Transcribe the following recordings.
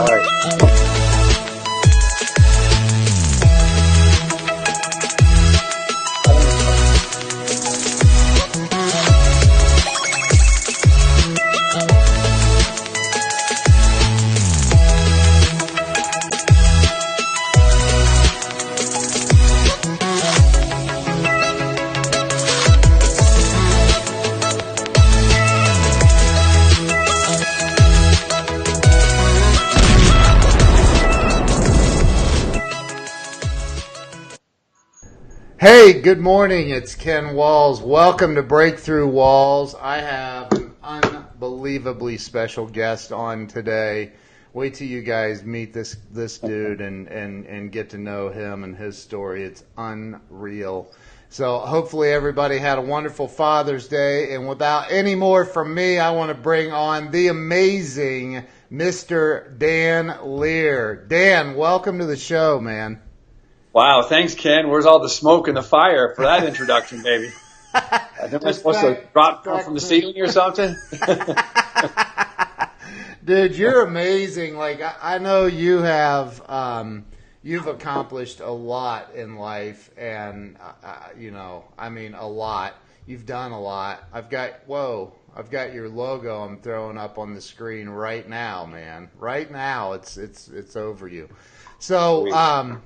All right. Hey, good morning. It's Ken Walls. Welcome to Breakthrough Walls. I have an unbelievably special guest on today. Wait till you guys meet this dude and get to know him and his story. It's unreal. So hopefully everybody had a wonderful Father's Day. And without any more from me, I want to bring on the amazing Mr. Dan Lier. Dan, welcome to the show, man. Wow, thanks, Ken. Where's all the smoke and the fire for that introduction, baby? Am I supposed to drop from the ceiling or something? Dude, you're amazing. Like, I know you have, you've accomplished a lot in life, and, a lot. You've done a lot. I've got your logo I'm throwing up on the screen right now, man. Right now, it's over you. So,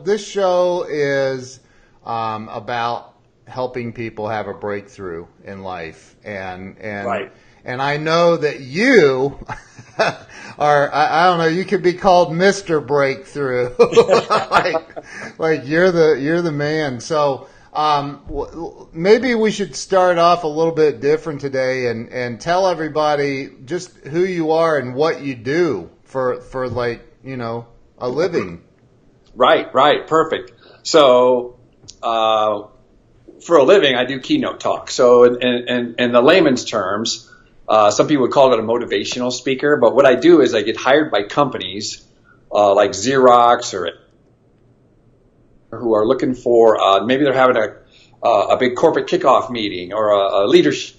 this show is about helping people have a breakthrough in life, and right. And I know that you are, I don't know, you could be called Mr. Breakthrough, like you're the man. So maybe we should start off a little bit different today and tell everybody just who you are and what you do for a living. Right, perfect. So, for a living, I do keynote talk. So, in the layman's terms, some people would call it a motivational speaker. But what I do is I get hired by companies like Xerox or who are looking for maybe they're having a big corporate kickoff meeting or a leadership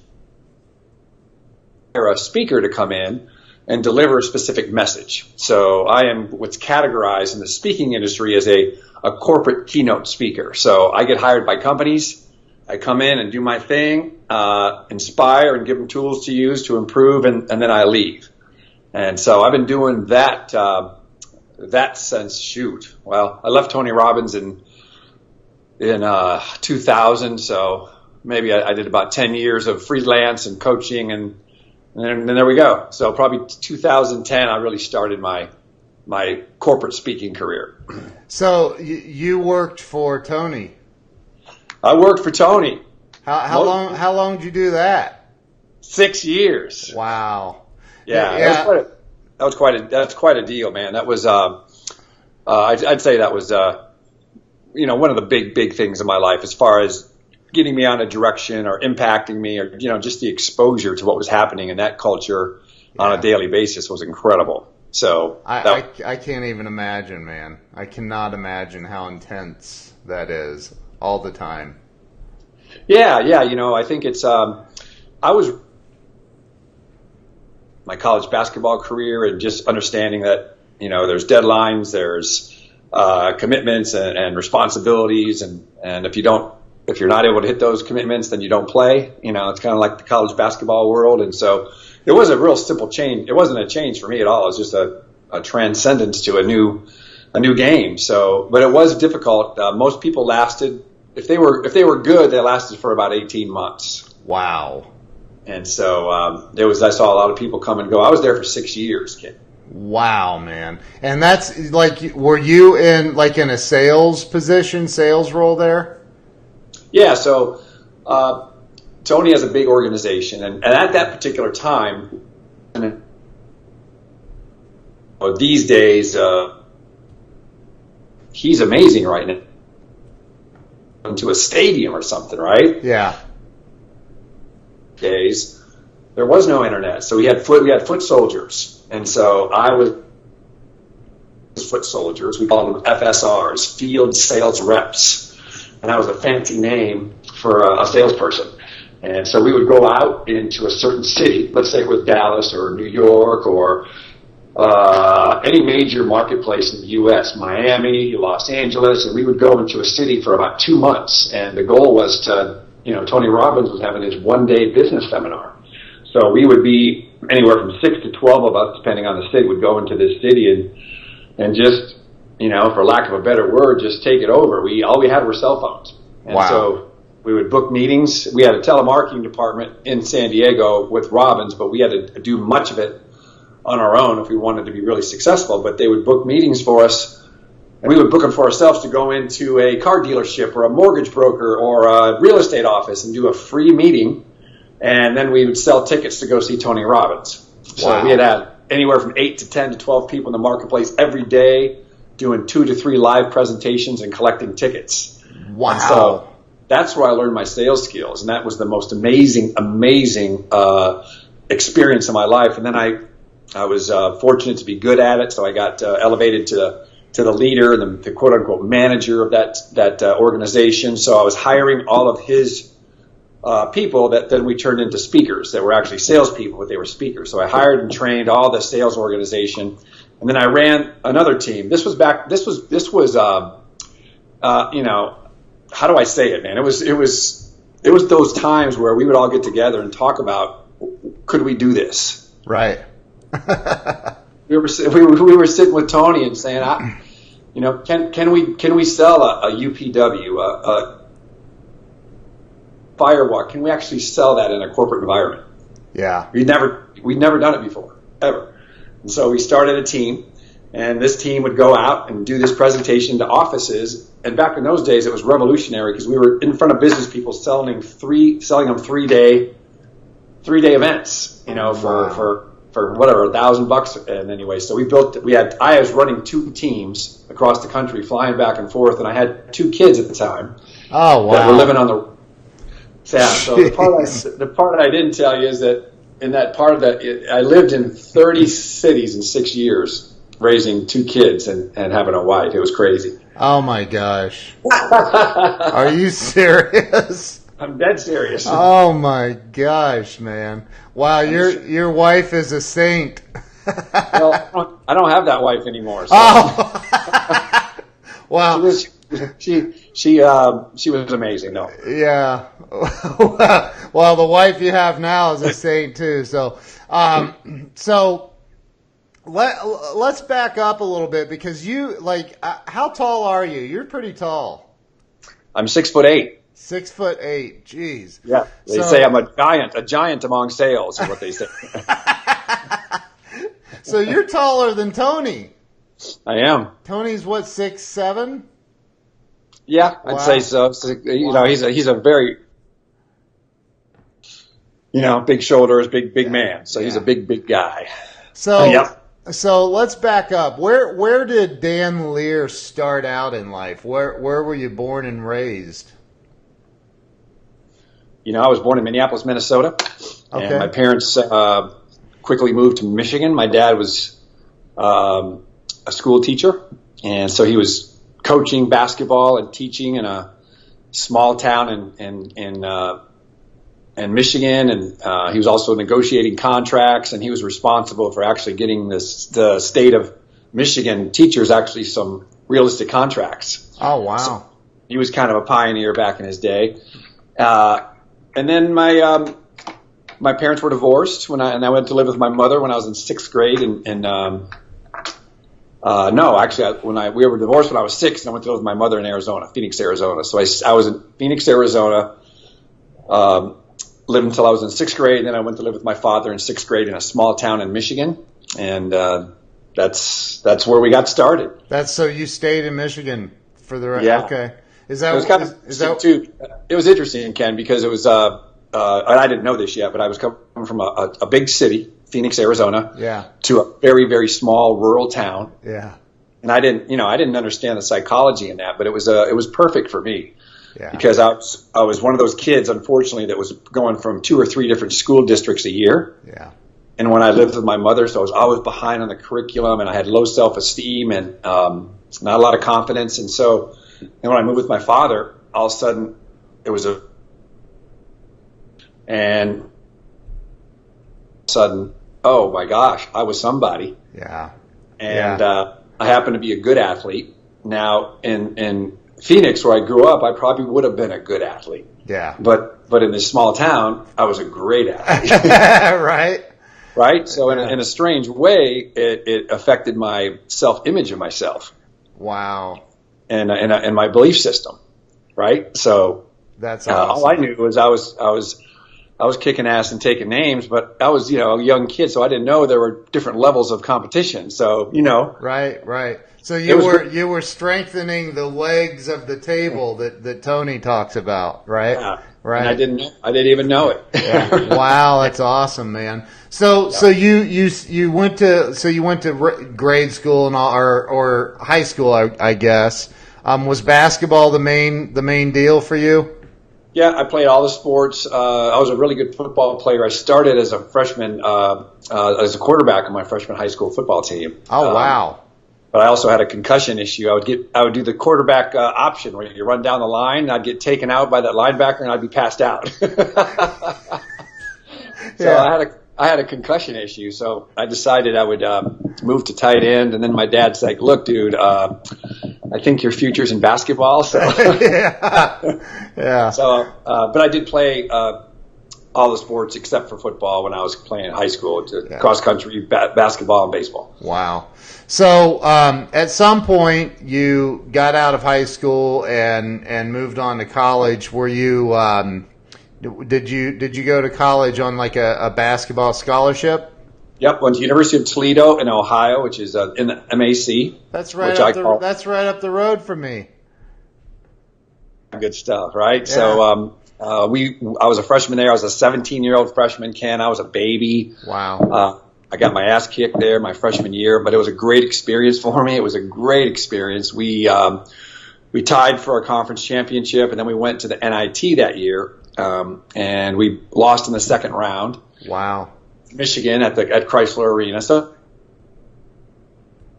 or a speaker to come in and deliver a specific message. So I am what's categorized in the speaking industry as a corporate keynote speaker. So I get hired by companies. I come in and do my thing, inspire and give them tools to use to improve, and then I leave. And so I've been doing that since, I left Tony Robbins in 2000. So maybe I did about 10 years of freelance and coaching and there we go. So probably 2010, I really started my corporate speaking career. So you worked for Tony. I worked for Tony. How long did you do that? 6 years. Wow. Yeah. That's quite a deal, man. That was I'd say that was one of the big things in my life as far as getting me on a direction or impacting me or, just the exposure to what was happening in that culture on a daily basis was incredible. So I can't even imagine, man. I cannot imagine how intense that is all the time. Yeah. I think it's, I was my college basketball career and just understanding that, there's deadlines, there's commitments and responsibilities. And if you're not able to hit those commitments, then you don't play. It's kind of like the college basketball world. And so it was a real simple change. It wasn't a change for me at all. It was just a transcendence to a new game. So, but it was difficult. Most people lasted, if they were good, they lasted for about 18 months. Wow. And so, I saw a lot of people come and go. I was there for 6 years, kid. Wow, man. And that's like, were you in a sales role there? Yeah, so Tony has a big organization, and at that particular time, these days, he's amazing right now. Into a stadium or something, right? Yeah. Days, there was no internet, so we had foot soldiers, and so I was foot soldiers. We called them FSRs, field sales reps. And that was a fancy name for a salesperson. And so we would go out into a certain city, let's say it was Dallas or New York or any major marketplace in the U.S., Miami, Los Angeles, and we would go into a city for about 2 months. And the goal was to, Tony Robbins was having his one-day business seminar. So we would be anywhere from 6 to 12 of us, depending on the city, would go into this city and just, for lack of a better word, just take it over. All we had were cell phones. And so we would book meetings. We had a telemarketing department in San Diego with Robbins, but we had to do much of it on our own if we wanted to be really successful. But they would book meetings for us, and we would book them for ourselves to go into a car dealership or a mortgage broker or a real estate office and do a free meeting. And then we would sell tickets to go see Tony Robbins. So we had anywhere from 8 to 10 to 12 people in the marketplace every day doing 2 to 3 live presentations and collecting tickets. Wow. And so that's where I learned my sales skills. And that was the most amazing experience of my life. And then I was fortunate to be good at it. So I got elevated to the leader and the quote unquote manager of that organization. So I was hiring all of his people that then we turned into speakers that were actually salespeople, but they were speakers. So I hired and trained all the sales organization, and then I ran another team. This was how do I say it, man? It was those times where we would all get together and talk about, could we do this? Right. we were sitting with Tony and saying, can we sell a UPW, Firewalk, can we actually sell that in a corporate environment? Yeah. We'd never done it before, ever. And so we started a team, and this team would go out and do this presentation to offices. And back in those days, it was revolutionary because we were in front of business people selling them 3-day events, for whatever, $1,000. And anyway, so I was running 2 teams across the country, flying back and forth, and I had 2 kids at the time. Oh, wow. That were living on the. Yeah, so the part I didn't tell you is that in that part of that, I lived in 30 cities in 6 years, raising 2 kids and having a wife. It was crazy. Oh my gosh! Are you serious? I'm dead serious. Oh my gosh, man! Wow, your wife is a saint. Well, I don't have that wife anymore. So. Oh. Wow. She was amazing, though. Yeah. Well, the wife you have now is a saint too. So, let's back up a little bit because how tall are you? You're pretty tall. I'm 6'8". 6'8". Jeez. Yeah. They say I'm a giant among sales is what they say. So you're taller than Tony. I am. Tony's what, 6'7"? Yeah, I'd say so. He's a very, big shoulders, big man. So he's a big guy. So, So let's back up. Where did Dan Lier start out in life? Where were you born and raised? I was born in Minneapolis, Minnesota, and my parents quickly moved to Michigan. My dad was a school teacher, and so he was coaching basketball and teaching in a small town in Michigan, and he was also negotiating contracts, and he was responsible for actually getting the state of Michigan teachers actually some realistic contracts. Oh, wow. So he was kind of a pioneer back in his day. And then my parents were divorced and I went to live with my mother when I was in 6th grade, we were divorced when I was 6, and I went to live with my mother in Arizona, Phoenix, Arizona. So I was in Phoenix, Arizona, lived until I was in 6th grade, and then I went to live with my father in 6th grade in a small town in Michigan, and that's where we got started. So you stayed in Michigan for the rest? Yeah. Okay. It was interesting, Ken, because it was I didn't know this yet, but I was coming from a big city, Phoenix, Arizona, to a very, very small rural town. Yeah. And I didn't understand the psychology in that, but it was perfect for me. Yeah. Because I was one of those kids, unfortunately, that was going from 2 or 3 different school districts a year. Yeah. And when I lived with my mother, so I was always behind on the curriculum, and I had low self-esteem and not a lot of confidence. And when I moved with my father, all of a sudden it was and sudden, oh my gosh, I was somebody. Yeah. And I happened to be a good athlete. Now in Phoenix, where I grew up, I probably would have been a good athlete. Yeah. But in this small town, I was a great athlete. Right. Right. So in a strange way, it affected my self-image of myself. Wow. And my belief system. Right. So that's awesome. All I knew was I was kicking ass and taking names, but I was, a young kid, so I didn't know there were different levels of competition. So, Right. So you were strengthening the legs of the table that Tony talks about, right? Yeah. Right. And I didn't even know it. Yeah. Wow, that's awesome, man. So you went to grade school and all, or high school, I guess. Was basketball the main deal for you? Yeah, I played all the sports. I was a really good football player. I started as a freshman, as a quarterback on my freshman high school football team. Oh, wow. But I also had a concussion issue. I would do the quarterback option where you run down the line, and I'd get taken out by that linebacker, and I'd be passed out. So I had a concussion issue, so I decided I would move to tight end. And then my dad's like, "Look, dude, I think your future's in basketball." So yeah. So, but I did play all the sports except for football when I was playing in high school. Cross country, basketball, and baseball. Wow. So at some point you got out of high school and moved on to college. Were you did you go to college on like a basketball scholarship? Yep, went to University of Toledo in Ohio, which is in the MAC. That's right. That's right up the road from me. Good stuff, right? Yeah. So I was a freshman there. I was a 17-year-old freshman, Ken. I was a baby. Wow. I got my ass kicked there my freshman year, but it was a great experience for me. It was a great experience. We tied for our conference championship, and then we went to the NIT that year, and we lost in the second round. Wow. Michigan at Chrysler Arena. So,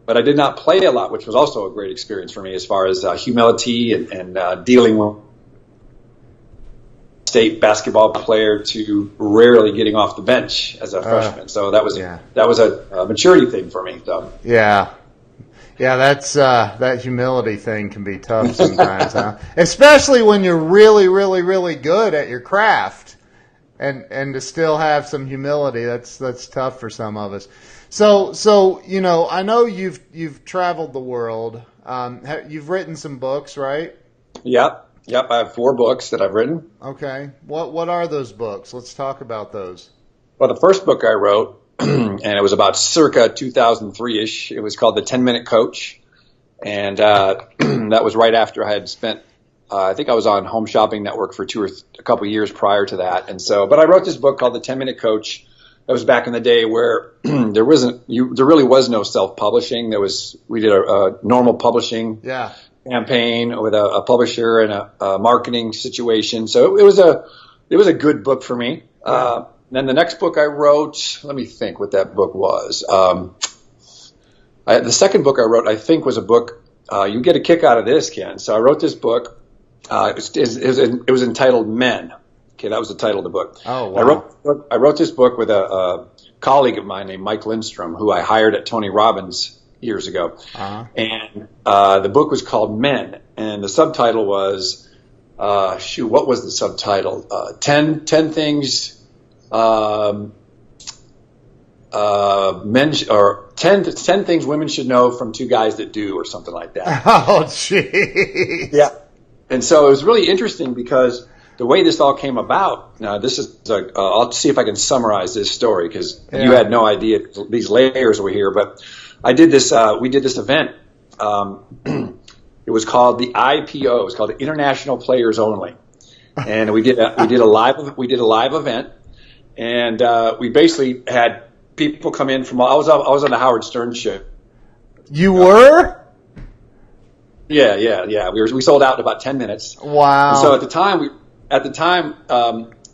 but I did not play a lot, which was also a great experience for me as far as humility and dealing with state basketball player to rarely getting off the bench as a freshman. So that was a maturity thing for me. So. Yeah. Yeah, that's that humility thing can be tough sometimes, huh? Especially when you're really, really, really good at your craft, and to still have some humility, that's tough for some of us. So I know you've traveled the world. You've written some books, right? Yep. I have 4 books that I've written. Okay. What are those books? Let's talk about those. Well, the first book I wrote, and it was about circa 2003-ish. It was called The 10-Minute Coach. And that was right after I had spent, I think I was on Home Shopping Network for a couple years prior to that. And so, but I wrote this book called The 10-Minute Coach. That was back in the day where there really was no self-publishing. We did a normal publishing campaign with a publisher and a marketing situation. So it was a good book for me. Then the next book I wrote, let me think what that book was. The second book I wrote, I think, was a book. You get a kick out of this, Ken. So I wrote this book. It was entitled Men. Okay, that was the title of the book. Oh, wow. I wrote this book with a colleague of mine named Mike Lindstrom, who I hired at Tony Robbins years ago. Uh-huh. And the book was called Men, and the subtitle was, what was the subtitle? 10 things ten things women should know from 2 guys that do, or something like that. Oh, jeez. Yeah. And so it was really interesting because the way this all came about, now this is, I'll see if I can summarize this story because you had no idea these layers were here, but we did this event. It was called the IPO. It was called the International Players Only. And we did a live event, and we basically had people come in from. I was on the Howard Stern show. You were? Yeah. We sold out in about 10 minutes. Wow. And so at the time,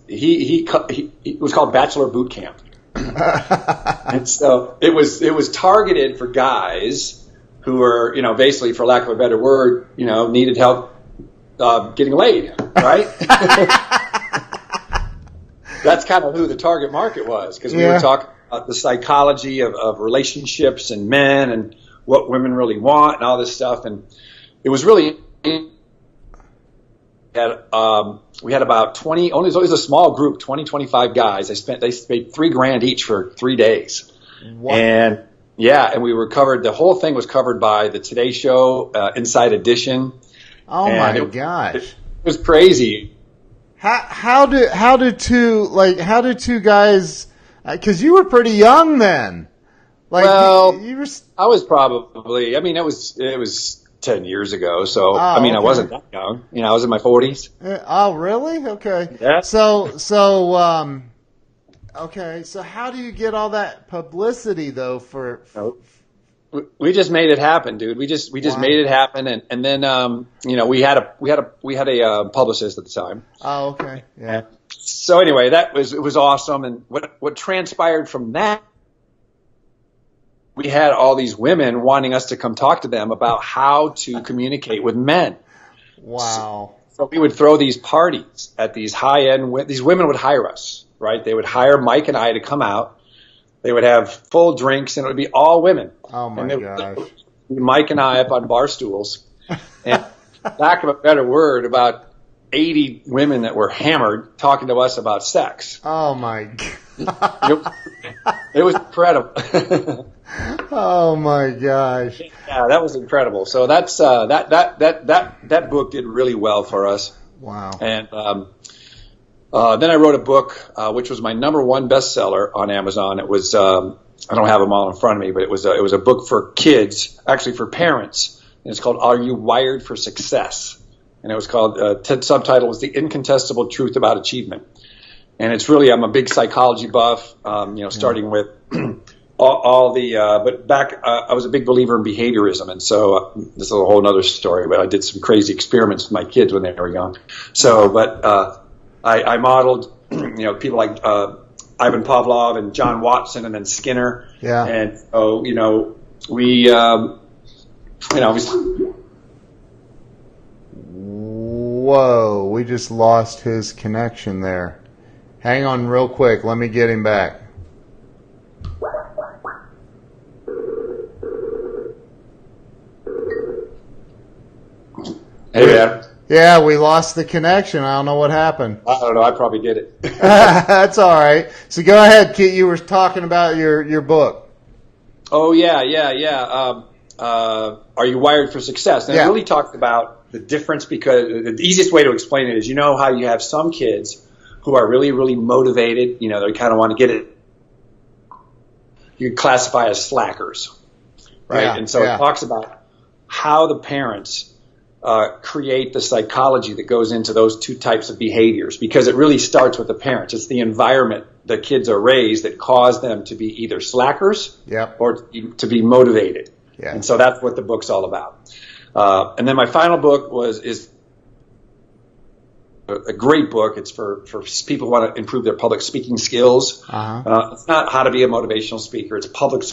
it was called Bachelor Boot Camp, and so it was targeted for guys who were, basically, for lack of a better word, needed help getting laid, right? that's kind of who the target market was, because we were talking about the psychology of relationships and men and what women really want and all this stuff. And it was really, we had about 20, only it was a small group, 20, 25 guys. They paid $3,000 each for 3 days. Wow. And and we were covered, the whole thing was covered by the Today Show, Inside Edition. Oh my gosh. It was crazy. How did two guys, cause you were pretty young then. Like, well, you were, I was probably, it was 10 years ago. So, I wasn't that young. I was in my 40s. Oh, really? Okay. Yeah. Okay. So how do you get all that publicity though we just made it happen, dude. We just made it happen. And then, we had a publicist at the time. Oh, okay. Yeah. And so anyway, it was awesome. And what transpired from that, we had all these women wanting us to come talk to them about how to communicate with men. Wow. So we would throw these parties at these high-end, these women would hire us, right? They would hire Mike and I to come out. They would have full drinks, and it would be all women. Oh, my gosh. Mike and I up on bar stools. And lack of a better word, about 80 women that were hammered talking to us about sex. Oh, my God. It was incredible. Oh, my gosh. Yeah, that was incredible. So that's that book did really well for us. Wow. And then I wrote a book, which was my #1 bestseller on Amazon. It was I don't have them all in front of me, but it was a book for kids, actually for parents. And it's called "Are You Wired for Success?" And it was called subtitle was "The Incontestable Truth About Achievement." And it's really, I'm a big psychology buff, starting with all the, but back, I was a big believer in behaviorism. And so this is a whole other story, but I did some crazy experiments with my kids when they were young. So, but I modeled, people like Ivan Pavlov and John Watson and then Skinner. Yeah. And so, we, Whoa, we just lost his connection there. Hang on real quick. Let me get him back. Hey, man. Yeah, we lost the connection. I don't know what happened. I don't know. I probably did it. That's all right. So go ahead, Kit. You were talking about your book. Oh, yeah. Are You Wired for Success? And it really talks about the difference, because the easiest way to explain it is, how you have some kids who are really, really motivated. They kind of want to get it. You classify as slackers, right? Yeah, and so it talks about how the parents create the psychology that goes into those two types of behaviors, because it really starts with the parents. It's the environment the kids are raised that cause them to be either slackers or to be motivated. Yeah. And so that's what the book's all about. And then my final book is a great book. It's for people who want to improve their public speaking skills. It's not how to be a motivational speaker. It's public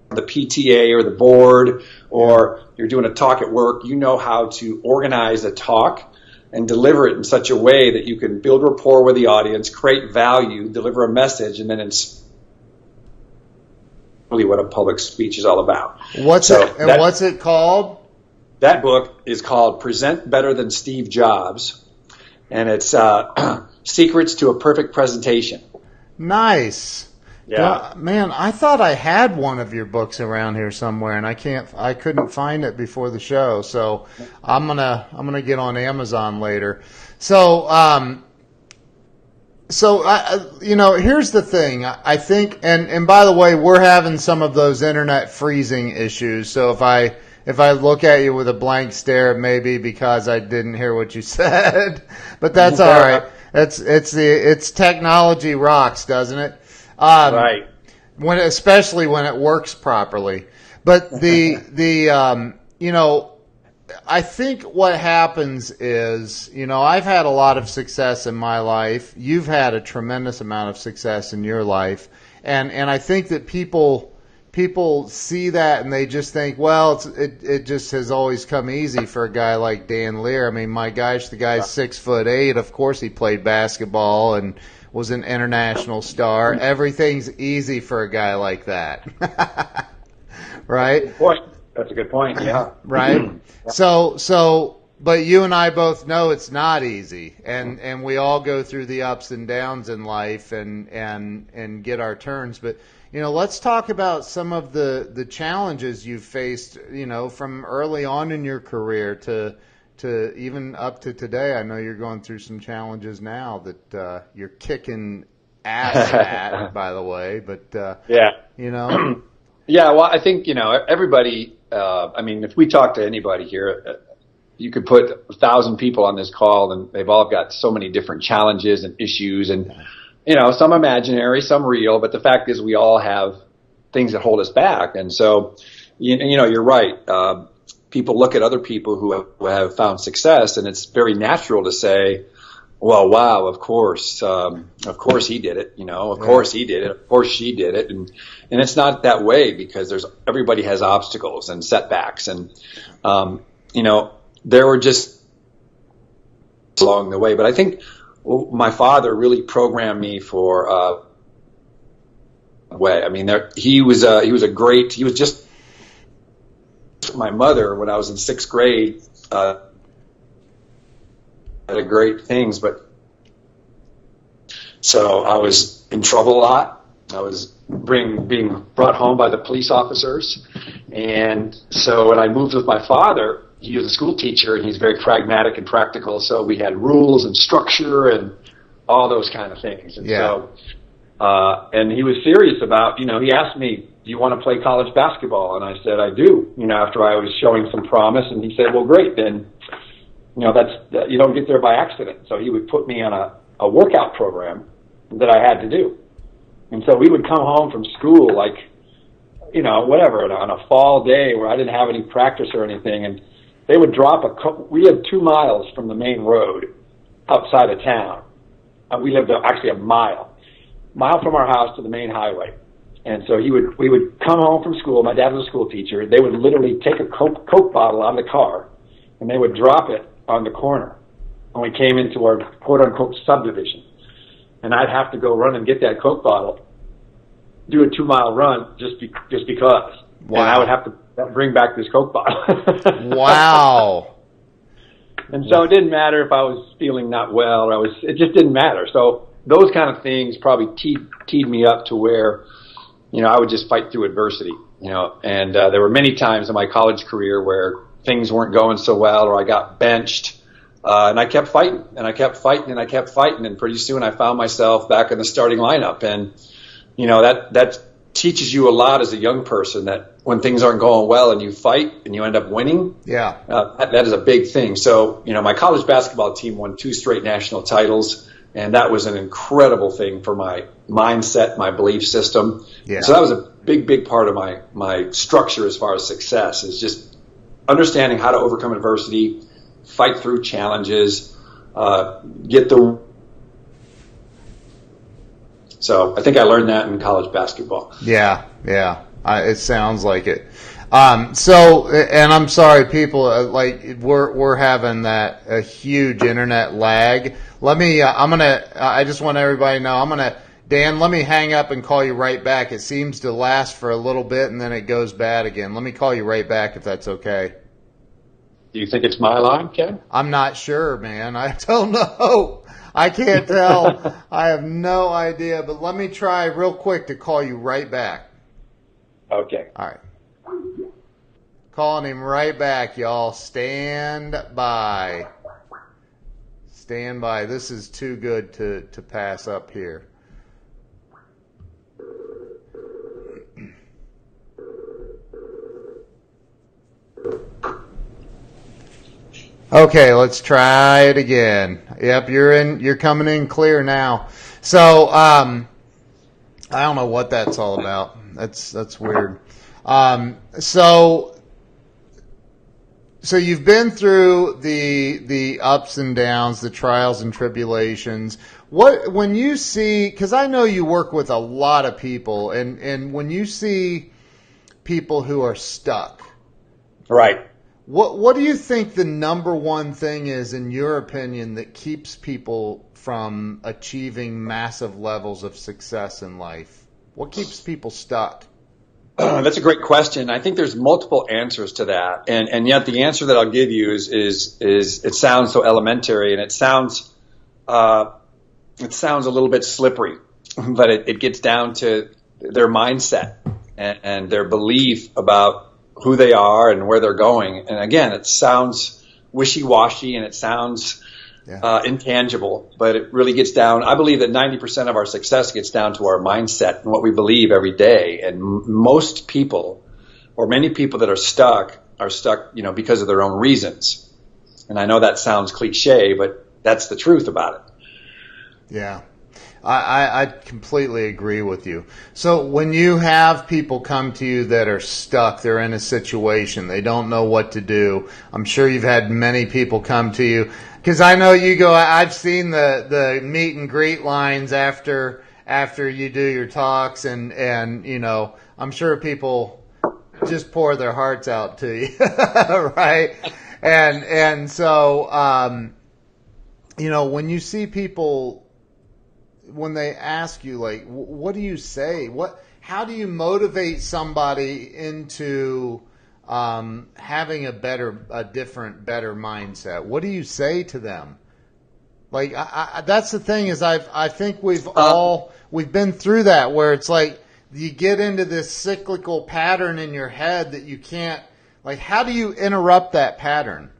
the PTA or the board, or you're doing a talk at work. How to organize a talk and deliver it in such a way that you can build rapport with the audience, create value, deliver a message, and then it's really what a public speech is all about. What's it called? That book is called Present Better Than Steve Jobs, and it's Secrets to a Perfect Presentation. Nice. Yeah. Man, I thought I had one of your books around here somewhere, and I couldn't find it before the show. So I'm gonna get on Amazon later. So here's the thing. I think, and by the way, we're having some of those internet freezing issues. So if I look at you with a blank stare, it may be because I didn't hear what you said, but that's all right. It's technology rocks, doesn't it? Right. Especially when it works properly. But I think what happens is, I've had a lot of success in my life. You've had a tremendous amount of success in your life. And I think that people people see that and they just think, well, it just has always come easy for a guy like Dan Lier. I mean, my gosh, the guy's 6'8". Of course, he played basketball and was an international star. Everything's easy for a guy like that, right? That's a good point. Yeah. Right. So, but you and I both know it's not easy, and we all go through the ups and downs in life and get our turns. But let's talk about some of the challenges you've faced. From early on in your career to even up to today. I know you're going through some challenges now that you're kicking ass at, by the way. But yeah. Yeah, well, I think, everybody, if we talk to anybody here, you could put 1,000 people on this call and they've all got so many different challenges and issues and, some imaginary, some real, but the fact is we all have things that hold us back. And so, you're right. People look at other people who have found success and it's very natural to say, well, wow, of course he did it, of course he did it, of course she did it. And it's not that way because everybody has obstacles and setbacks. And, there were just along the way, but I think my father really programmed me for, way. I mean, he was just my mother when I was in 6th grade, had great things, but so I was in trouble a lot. I was being brought home by the police officers, and so when I moved with my father, he was a school teacher and he's very pragmatic and practical. So we had rules and structure and all those kind of things. And so, and he was serious about, he asked me, do you want to play college basketball? And I said, I do, after I was showing some promise. And he said, well, great, then, you don't get there by accident. So he would put me on a workout program that I had to do. And so we would come home from school, like, whatever, on a fall day where I didn't have any practice or anything. And they would drop we lived 2 miles from the main road outside of town. We lived actually a mile from our house to the main highway. And so we would come home from school. My dad was a school teacher. They would literally take a Coke bottle out of the car and they would drop it on the corner when we came into our quote unquote subdivision. And I'd have to go run and get that Coke bottle, do a 2-mile run just because. Wow. And I would have to bring back this Coke bottle. Wow. And so it didn't matter if I was feeling not well or it just didn't matter. So those kind of things probably teed me up to where, I would just fight through adversity, and there were many times in my college career where things weren't going so well or I got benched, and I kept fighting and I kept fighting and I kept fighting. And pretty soon I found myself back in the starting lineup. And, that teaches you a lot as a young person that when things aren't going well and you fight and you end up winning, that is a big thing. So, my college basketball team won 2 straight national titles, and that was an incredible thing for my mindset, my belief system. Yeah. So that was a big, big part of my structure as far as success is just understanding how to overcome adversity, fight through challenges, So I think I learned that in college basketball. Yeah. It sounds like it. And I'm sorry, people, we're having a huge internet lag. Let me, I just want everybody to know, Dan, let me hang up and call you right back. It seems to last for a little bit and then it goes bad again. Let me call you right back if that's okay. Do you think it's my line, Ken? I'm not sure, man. I don't know. I can't tell. I have no idea, but let me try real quick to call you right back. Okay. All right. Calling him right back, y'all. Stand by. Stand by. This is too good to pass up here. Okay, let's try it again. Yep, you're coming in clear now. So, I don't know what that's all about. That's weird. So you've been through the ups and downs, the trials and tribulations. When you see, because I know you work with a lot of people, and when you see people who are stuck. Right. What do you think the number one thing is, in your opinion, that keeps people from achieving massive levels of success in life? What keeps people stuck? That's a great question. I think there's multiple answers to that, and yet the answer that I'll give you is it sounds so elementary, and it sounds a little bit slippery, but it gets down to their mindset and their belief about who they are and where they're going. And again, it sounds wishy-washy and it sounds intangible, but it really gets down. I believe that 90% of our success gets down to our mindset and what we believe every day. And most people, or many people that are stuck, because of their own reasons. And I know that sounds cliche, but that's the truth about it. Yeah. I completely agree with you. So when you have people come to you that are stuck, they're in a situation, they don't know what to do. I'm sure you've had many people come to you, because I know you go. I've seen the meet and greet lines after you do your talks, and I'm sure people just pour their hearts out to you, right? And so when you see people, when they ask you, like, what do you say? How do you motivate somebody into having a different, better mindset? What do you say to them? Like, that's the thing is, I think we've been through that, where it's like you get into this cyclical pattern in your head that you can't, like, how do you interrupt that pattern?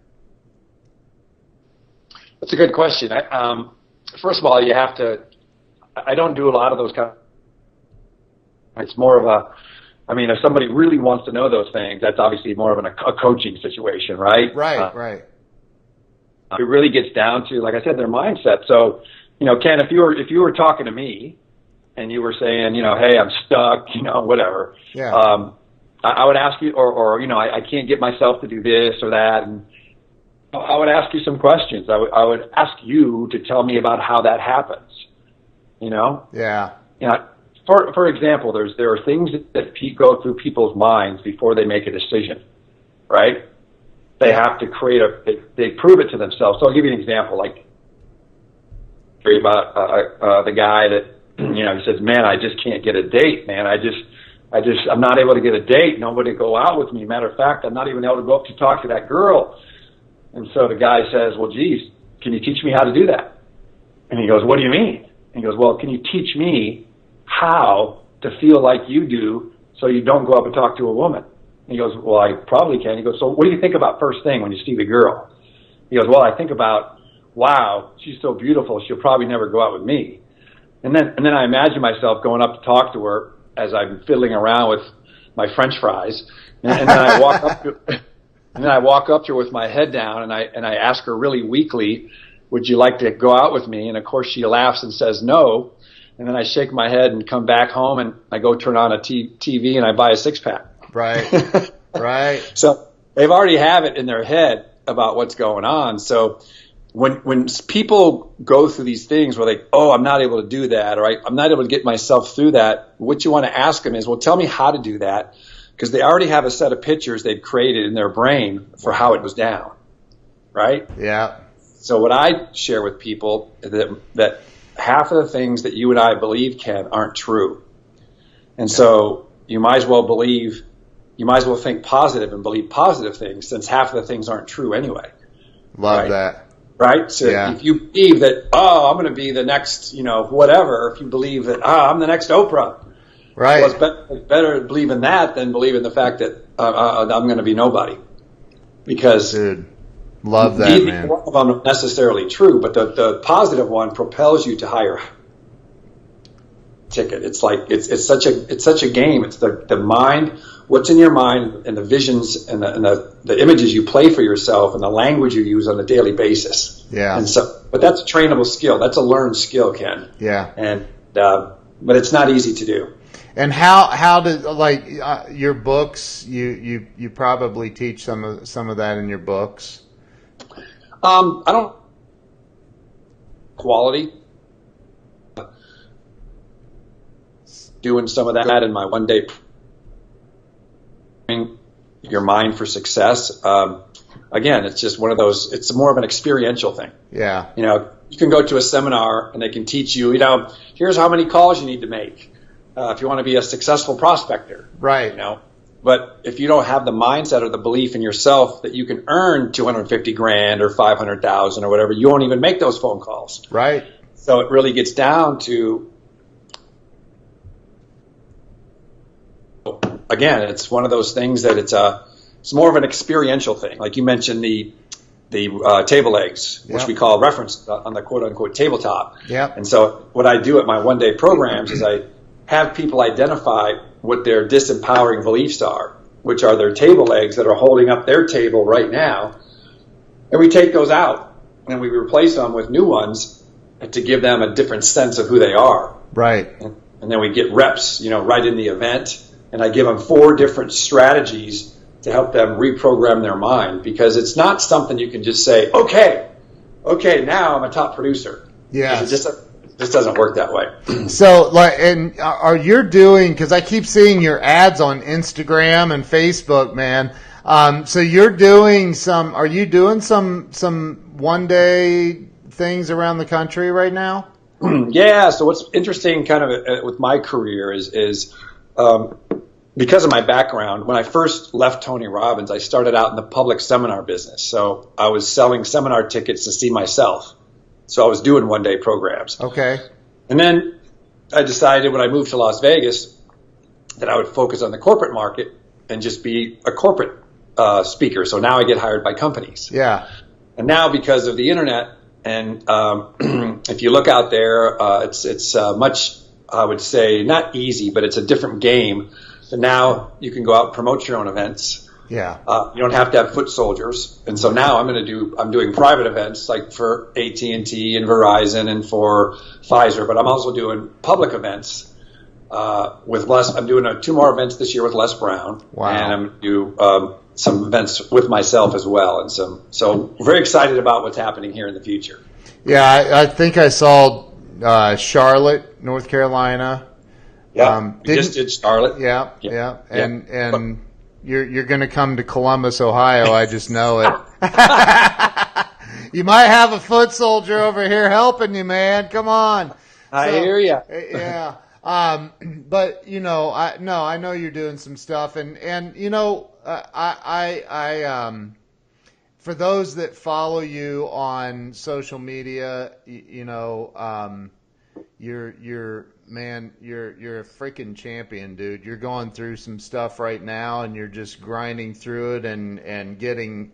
That's a good question. First of all, you have to. I don't do a lot of those kind of. It's more of if somebody really wants to know those things, that's obviously more of a coaching situation, right? Right. It really gets down to, like I said, their mindset. So, Ken, if you were talking to me and you were saying, hey, I'm stuck, whatever. Yeah. I would ask you, or I can't get myself to do this or that, and I would ask you some questions. I would ask you to tell me about how that happens. Yeah. For example, there are things that go through people's minds before they make a decision, right? They have to they prove it to themselves. So I'll give you an example, like about the guy that, he says, man, I just can't get a date, man. I'm not able to get a date. Nobody go out with me. Matter of fact, I'm not even able to go up to talk to that girl. And so the guy says, well, geez, can you teach me how to do that? And he goes, what do you mean? And he goes, well, can you teach me how to feel like you do so you don't go up and talk to a woman? And he goes, well, I probably can. He goes, so what do you think about first thing when you see the girl? He goes, well, I think about, wow, she's so beautiful, she'll probably never go out with me. And then I imagine myself going up to talk to her as I'm fiddling around with my French fries. And then I walk up to her with my head down, and I ask her really weakly, would you like to go out with me? And of course she laughs and says no. And then I shake my head and come back home, and I go turn on a TV and I buy a 6-pack. Right. Right. So they've already have it in their head about what's going on. So when people go through these things where I'm not able to do that, or I'm not able to get myself through that, what you want to ask them is, well, tell me how to do that, because they already have a set of pictures they've created in their brain for how it was down. Right? Yeah. So what I share with people is that half of the things that you and I believe, Ken, aren't true. And so you might as well think positive and believe positive things, since half of the things aren't true anyway. Love that. Right? So if you believe that, I'm going to be the next, whatever, if you believe that, I'm the next Oprah. Right. Well, it's better to believe in that than believe in the fact that I'm going to be nobody. Because dude, love that, neither man. one of them are necessarily true, but the positive one propels you to higher ticket. It's like it's such a game. It's the mind, what's in your mind, and the visions and the images you play for yourself, and the language you use on a daily basis. Yeah. And so, but that's a trainable skill. That's a learned skill, Ken. Yeah. And but it's not easy to do. And how did your books? You probably teach some of that in your books. I don't quality. Doing some of that in my one day. your mind for success. Again, it's just one of those, it's more of an experiential thing. Yeah. You can go to a seminar and they can teach you, here's how many calls you need to make if you want to be a successful prospector. Right. But if you don't have the mindset or the belief in yourself that you can earn 250 grand or 500,000 or whatever, you won't even make those phone calls. Right. So it really gets down to, again, it's one of those things that it's more of an experiential thing. Like you mentioned the table legs, which we call reference on the quote unquote tabletop. Yep. And so what I do at my one-day programs is I have people identify what their disempowering beliefs are, which are their table legs that are holding up their table right now. And we take those out and we replace them with new ones to give them a different sense of who they are. Right. And then we get reps, right in the event. And I give them 4 different strategies to help them reprogram their mind, because it's not something you can just say, okay, now I'm a top producer. Yeah. It just doesn't work that way. So, and are you doing, because I keep seeing your ads on Instagram and Facebook, man. So are you doing some one-day things around the country right now? Yeah. So what's interesting kind of with my career is because of my background, when I first left Tony Robbins, I started out in the public seminar business. So I was selling seminar tickets to see myself. So I was doing one-day programs. Okay. And then I decided when I moved to Las Vegas that I would focus on the corporate market and just be a corporate speaker. So now I get hired by companies. Yeah. And now because of the internet, and if you look out there, it's much, I would say, not easy, but it's a different game. So now you can go out and promote your own events. Yeah. You don't have to have foot soldiers. And so now I'm doing private events like for AT&T and Verizon and for Pfizer, but I'm also doing public events with Les. I'm doing 2 more events this year with Les Brown. Wow. And I'm going to do some events with myself as well. And so very excited about what's happening here in the future. Yeah, I think I saw Charlotte, North Carolina. Yeah, we just did Charlotte. Yeah. And you're going to come to Columbus, Ohio. I just know it. You might have a foot soldier over here helping you, man. Come on. I hear you. Yeah. But I know you're doing some stuff, and I for those that follow you on social media, you're a freaking champion, dude. You're going through some stuff right now, and you're just grinding through it and getting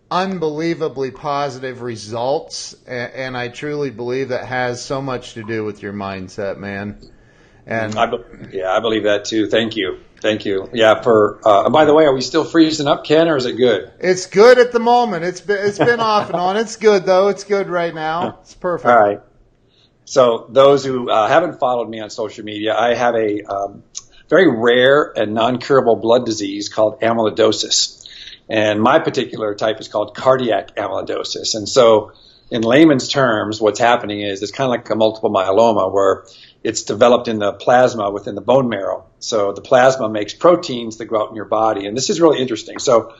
unbelievably positive results. And I truly believe that has so much to do with your mindset, man. And I believe that too. Thank you. Yeah. By the way, are we still freezing up, Ken, or is it good? It's good at the moment. It's been off and on. It's good though. It's good right now. It's perfect. All right. So those who haven't followed me on social media, I have a very rare and non-curable blood disease called amyloidosis. And my particular type is called cardiac amyloidosis. And so in layman's terms, what's happening is it's kind of like a multiple myeloma where it's developed in the plasma within the bone marrow. So the plasma makes proteins that go out in your body. And this is really interesting. So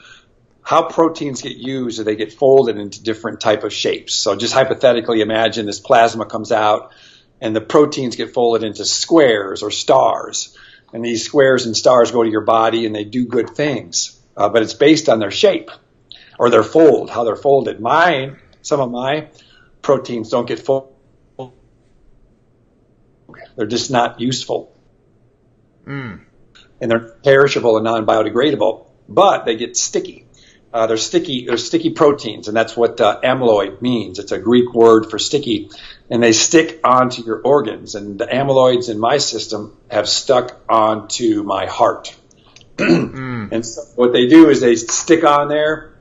how proteins get used is they get folded into different type of shapes. So just hypothetically imagine this plasma comes out and the proteins get folded into squares or stars. And these squares and stars go to your body and they do good things. But it's based on their shape or their fold, how they're folded. Some of my proteins don't get folded. They're just not useful. And they're perishable and non-biodegradable, but they get sticky. They're sticky proteins, and that's what amyloid means. It's a Greek word for sticky, and they stick onto your organs. And the amyloids in my system have stuck onto my heart. And so what they do is they stick on there,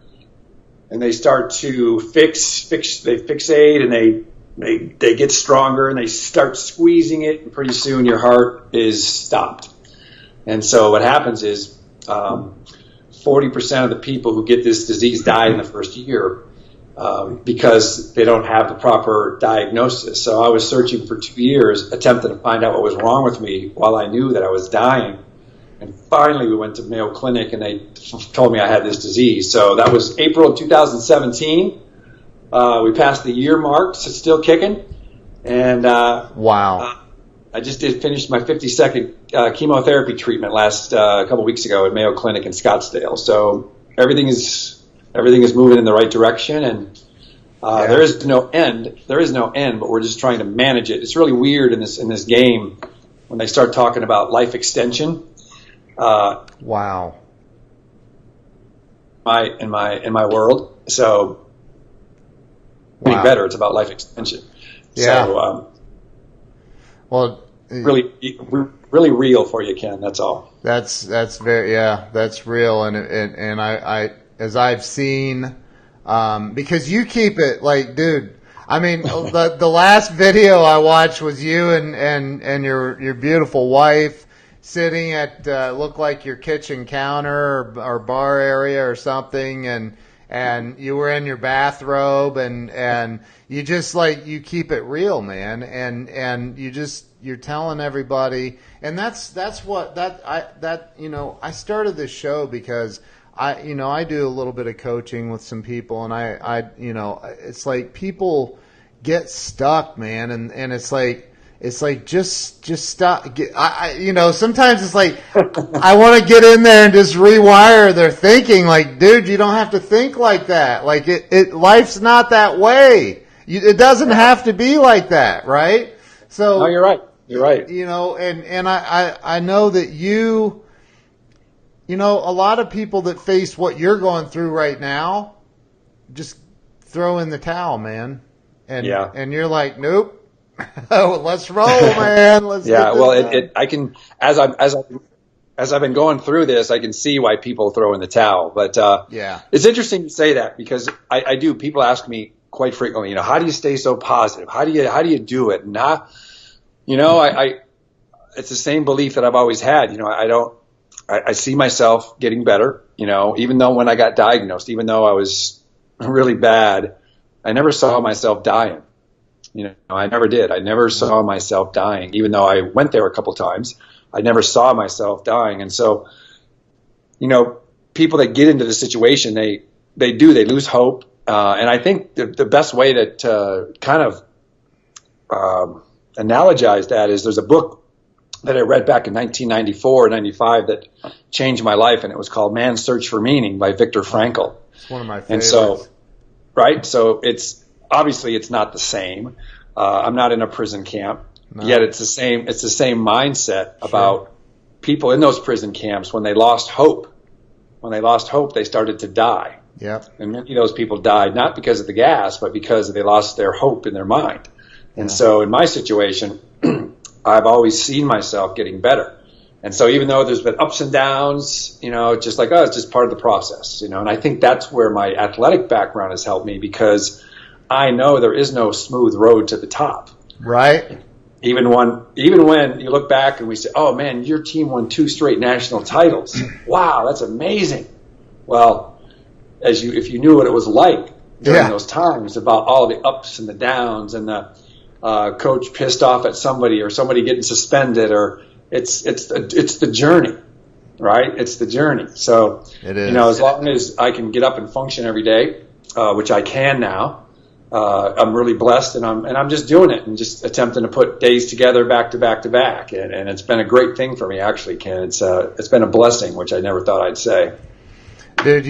and they start to fixate, and they get stronger, and they start squeezing it, and pretty soon your heart is stopped. And so what happens is 40% of the people who get this disease die in the first year because they don't have the proper diagnosis. So I was searching for 2 years, attempting to find out what was wrong with me while I knew that I was dying. And finally we went to Mayo Clinic and they told me I had this disease. So that was April of 2017. We passed the year mark, so it's still kicking. And wow. I just finished my 52nd chemotherapy treatment last a couple weeks ago at Mayo Clinic in Scottsdale. So everything is moving in the right direction, and there is no end. There is no end, but we're just trying to manage it. It's really weird in this game when they start talking about life extension. Wow. In my world, so getting better. It's about life extension. Yeah. So, well, really real for you, Ken. That's all. That's very, that's real. And I as I've seen, because you keep it like, dude, I mean, the last video I watched was you and your beautiful wife sitting at, looked like your kitchen counter or bar area or something. And you were in your bathrobe and you just like, you keep it real, man. And you're telling everybody. And that's what I started this show because I do a little bit of coaching with some people and it's like people get stuck, man. And it's like just stop. Sometimes it's like I want to get in there and just rewire their thinking. Like, dude, you don't have to think like that. Like life's not that way. It doesn't have to be like that, right? So no, you're right. You're right. And I know that a lot of people that face what you're going through right now, just throw in the towel, man. And you're like, nope. Let's roll, man. Let's I can as I've been going through this, I can see why people throw in the towel. But it's interesting to say that because I do. People ask me quite frequently, how do you stay so positive? How do you do it? And it's the same belief that I've always had. I see myself getting better. Even though when I got diagnosed, even though I was really bad, I never saw myself dying. I never did. I never saw myself dying, even though I went there a couple times. I never saw myself dying. And so, people that get into the situation, they lose hope. And I think the best way to kind of analogize that is there's a book that I read back in 1994 or 95 that changed my life, and it was called Man's Search for Meaning by Viktor Frankl. It's one of my favorites. And so, right, so it's obviously it's not the same. I'm not in a prison camp, yet it's the same mindset about people in those prison camps. When they lost hope, they started to die. Yep. And many of those people died not because of the gas, but because they lost their hope in their mind. And so in my situation, I've always seen myself getting better. And so even though there's been ups and downs, just like, it's just part of the process, and I think that's where my athletic background has helped me because I know there is no smooth road to the top. Right. Even when you look back and we say, oh man, your team won 2 straight national titles. Wow, that's amazing. Well, if you knew what it was like during those times about all the ups and the downs and the coach pissed off at somebody or somebody getting suspended, or it's the journey, right? It's the journey. So it is. As long as I can get up and function every day, which I can now, I'm really blessed, and I'm just doing it and just attempting to put days together back to back to back, and it's been a great thing for me actually, Ken. It's been a blessing, which I never thought I'd say. Dude,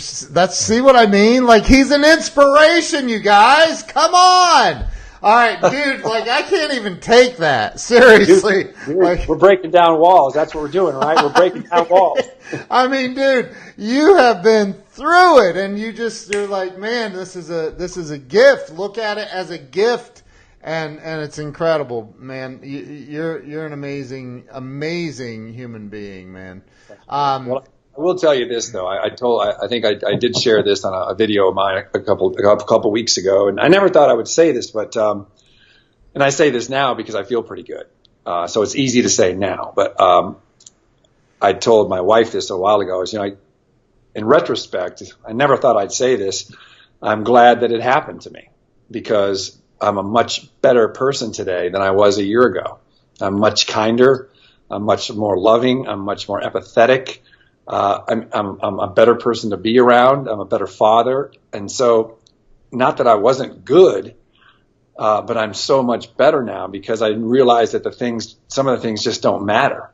see what I mean? Like, he's an inspiration, you guys. Come on. All right, dude, I can't even take that. Seriously. Dude, we're breaking down walls. That's what we're doing, right? We're breaking down walls. I mean, dude, you have been through it, and you're like, man, this is a gift. Look at it as a gift, and it's incredible, man. You're an amazing human being, man. Well, I will tell you this though. I think I did share this on a video of mine a couple weeks ago, and I never thought I would say this, but and I say this now because I feel pretty good. So it's easy to say now, but I told my wife this a while ago. In retrospect, I never thought I'd say this. I'm glad that it happened to me because I'm a much better person today than I was a year ago. I'm much kinder. I'm much more loving. I'm much more empathetic. I'm a better person to be around. I'm a better father. And so, not that I wasn't good, but I'm so much better now because I realized that some of the things just don't matter.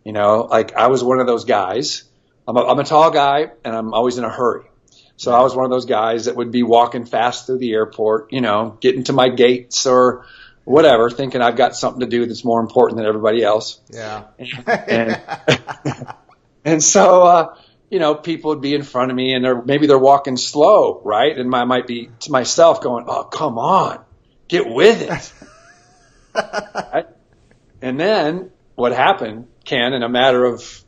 You know, like I was one of those guys. I'm a tall guy and I'm always in a hurry. So I was one of those guys that would be walking fast through the airport, you know, getting to my gates or whatever, thinking I've got something to do that's more important than everybody else. Yeah. And so, you know, people would be in front of me and maybe they're walking slow, right? And I might be to myself going, oh, come on, get with it. Right? And then what happened, Ken, in a matter of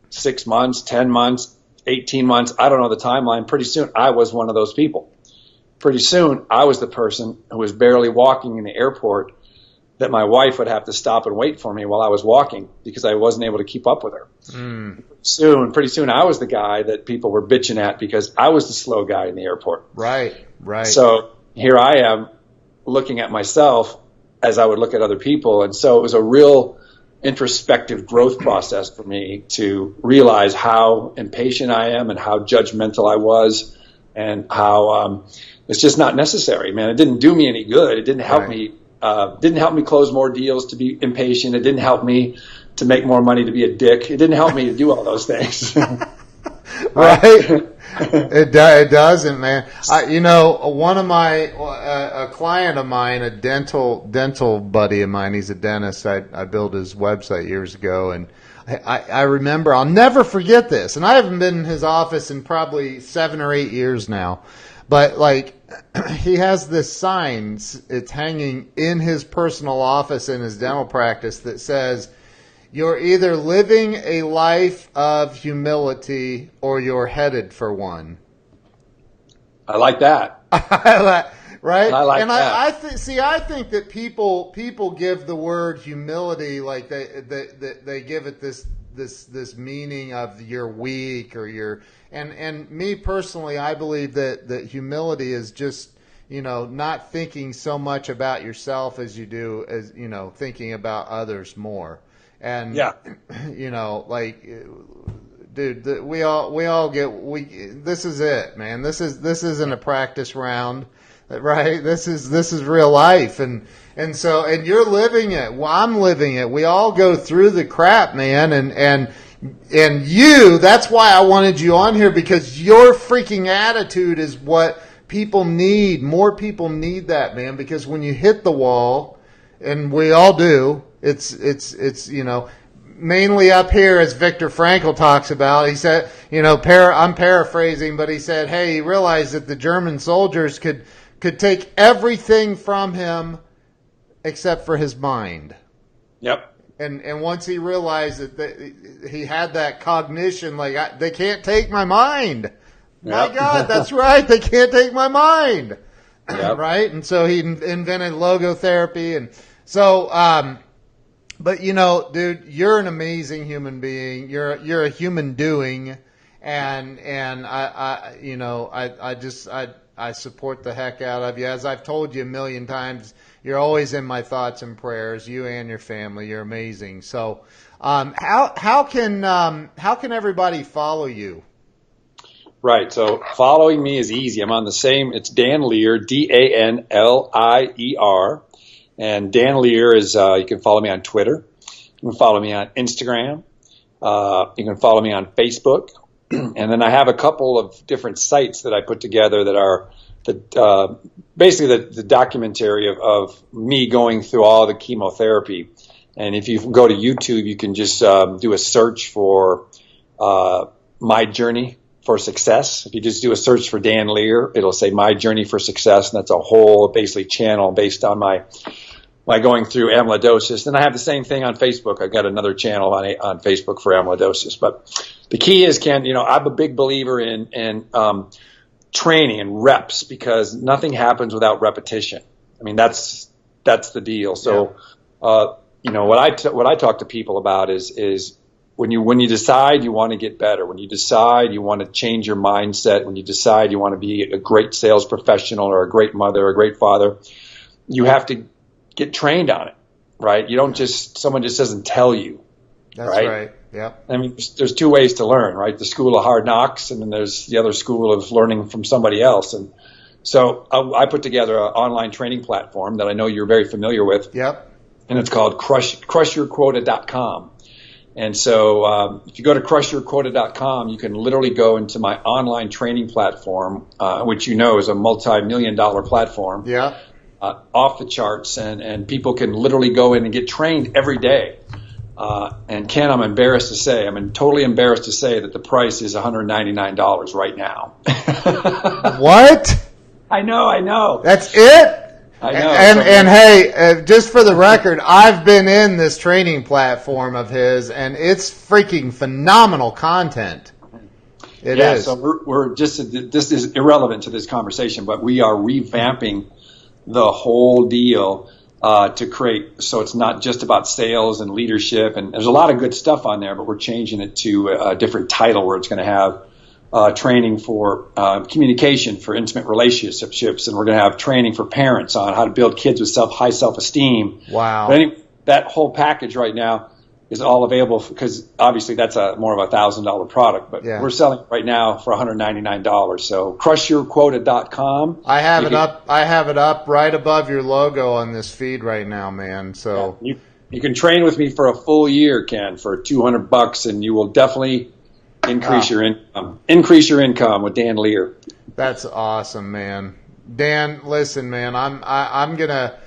6 months, 10 months, 18 months, I don't know the timeline, pretty soon I was one of those people. Pretty soon I was the person who was barely walking in the airport that my wife would have to stop and wait for me while I was walking because I wasn't able to keep up with her. Pretty soon I was the guy that people were bitching at because I was the slow guy in the airport. Right. So here I am looking at myself as I would look at other people. And so it was a real introspective growth process for me to realize how impatient I am and how judgmental I was and how it's just not necessary, man. It didn't do me any good. It didn't help me. Didn't help me close more deals to be impatient. It didn't help me to make more money to be a dick. It didn't help me to do all those things. Right? It doesn't, man. You know, a client of mine, a dental buddy of mine, he's a dentist. I built his website years ago, and I remember, I'll never forget this, and I haven't been in his office in probably 7 or 8 years now, but like, he has this sign, it's hanging in his personal office in his dental practice that says, you're either living a life of humility or you're headed for one. I like that. Right? I like and that. I think that people give the word humility like they give it this meaning of you're weak or you're and me personally, I believe that humility is just, you know, not thinking so much about yourself as you do as, you know, thinking about others more. And you know, like, dude, this is it, man. This isn't a practice round, right? This is real life, and you're living it. Well, I'm living it. We all go through the crap, man, and that's why I wanted you on here, because your freaking attitude is what people need. More people need that, man, because when you hit the wall, and we all do, it's you know, mainly up here, as Viktor Frankl talks about. He said, you know, I'm paraphrasing, but he said, hey, he realized that the German soldiers could take everything from him except for his mind. Yep. And once he realized that he had that cognition, like, they can't take my mind. Yep. My God, that's right. They can't take my mind. Yep. Right? And so he invented logotherapy. And so, but you know, dude, you're an amazing human being. You're a human doing. And I you know, I support the heck out of you. As I've told you a million times, you're always in my thoughts and prayers, you and your family. You're amazing. So, how can everybody follow you? Right. So following me is easy. I'm on the same. It's Dan Lier, DanLier. And Dan Lier is, you can follow me on Twitter. You can follow me on Instagram. You can follow me on Facebook. And then I have a couple of different sites that I put together that are basically the documentary of me going through all the chemotherapy. And if you go to YouTube, you can just do a search for My Journey for Success. If you just do a search for Dan Lier, it'll say My Journey for Success, and that's a whole basically channel based on my going through amyloidosis. And I have the same thing on Facebook. I've got another channel on Facebook for amyloidosis. But the key is, Ken, you know, I'm a big believer in training and reps, because nothing happens without repetition. I mean, that's the deal. So, you know, what I talk to people about is when you decide you want to get better, when you decide you want to change your mindset, when you decide you want to be a great sales professional or a great mother or a great father, you have to get trained on it, right? Someone just doesn't tell you. That's right. Yep. I mean, there's two ways to learn, right? The school of hard knocks, and then there's the other school of learning from somebody else. And so I put together an online training platform that I know you're very familiar with. Yep. And it's called crushyourquota.com. And so if you go to crushyourquota.com, you can literally go into my online training platform, which you know is a multi-million-dollar platform. Yeah. Off the charts, and people can literally go in and get trained every day. And Ken, I'm totally embarrassed to say that the price is $199 right now. What? I know. That's it? I know. And hey, just for the record, I've been in this training platform of his, and it's freaking phenomenal content. It is. So we're just, this is irrelevant to this conversation, but we are revamping the whole deal to create, so it's not just about sales and leadership, and there's a lot of good stuff on there, but we're changing it to a different title where it's going to have training for communication, for intimate relationships, and we're going to have training for parents on how to build kids with high self-esteem. Wow. But that whole package right now is all available because obviously that's more of $1,000 product, but we're selling it right now for $199. So crushyourquota.com. I have it up right above your logo on this feed right now, man. So you can train with me for a full year, Ken, for $200, and you will definitely increase your income. Increase your income with Dan Lier. That's awesome, man. Dan, listen, man, I'm gonna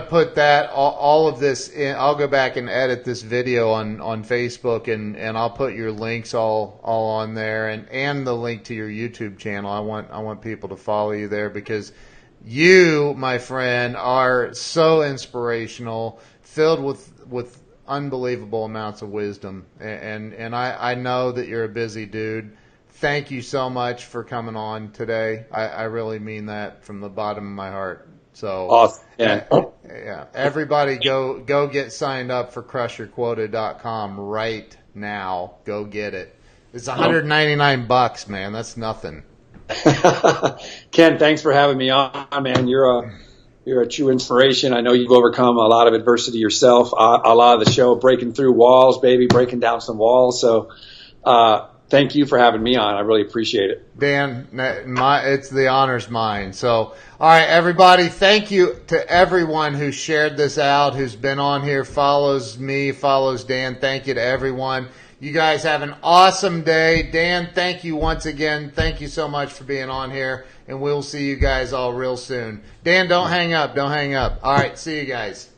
put that all of this in. I'll go back and edit this video on Facebook, and I'll put your links all on there, and the link to your YouTube channel. I want people to follow you there because you, my friend, are so inspirational, filled with unbelievable amounts of wisdom, and I know that you're a busy dude. Thank you so much for coming on today. I really mean that from the bottom of my heart. So awesome. Yeah. Everybody go get signed up for crushyourquota.com right now. Go get it. It's $199, man. That's nothing. Ken, thanks for having me on, man. You're a true inspiration. I know you've overcome a lot of adversity yourself. A lot of the show, breaking through walls, baby, breaking down some walls. So thank you for having me on. I really appreciate it. Dan, it's the honor's mine. So, all right, everybody, thank you to everyone who shared this out, who's been on here, follows me, follows Dan. Thank you to everyone. You guys have an awesome day. Dan, thank you once again. Thank you so much for being on here, and we'll see you guys all real soon. Dan, don't hang up. Don't hang up. All right, see you guys.